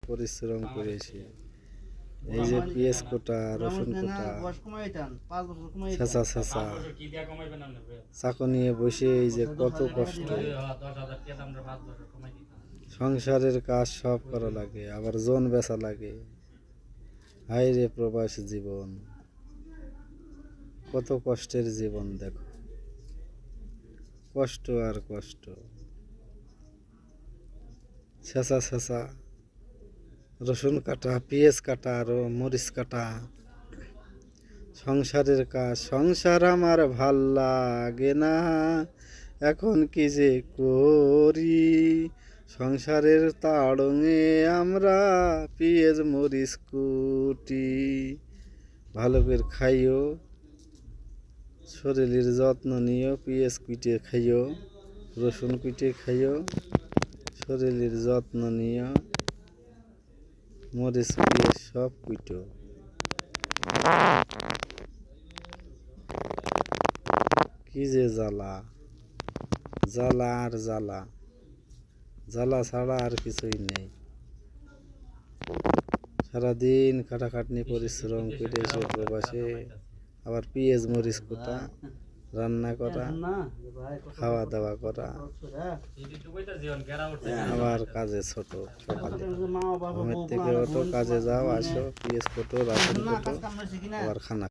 পরিশ্রম করেছি। এই যে পেঁয়াজ কোটা, রসুন কোটা, ছেঁচা ছেঁচা চাকু নিয়ে বসে এই যে কত কষ্ট। সংসারের কাজ সব করা লাগে, আবার জন বেচা লাগে। হায় রে প্রবাস জীবন, কত কষ্টের জীবন দেখো, কষ্ট আর কষ্ট। ছেঁচা ছেঁচা রসুন কাটা, পেঁয়াজ কাটা, আরো মরিচ কাটা। সংসারের কাজ, সংসার আমার ভাল লাগে না, এখন কি যে করি। সংসারের তাড়ঙে আমরা পেঁয়াজ মরিচ কুটি। ভালো করে খাইও, শরীরের যত্ন নিও, পেঁয়াজ কুটে খাইও, রসুন কুটে খাইও, শরীরের যত্ন নিও, মরিচ পেঁয়াজ সব কুটো। কি যে জ্বালা, জ্বালা আর জ্বালা, জ্বালা ছাড়া আর কিছুই নেই। সারাদিন খাটাখাটনি পরিশ্রম করে এসে প্রবাসে আবার পেঁয়াজ মরিচ কোটা, রান্না করা, খাওয়া দাওয়া করা, আবার কাজে ছোট। সকালে ঘুমের থেকে ওঠো, কাজে যাও, আসো, পেঁয়াজ কোটো, রসুন কোটো, আবার খানা।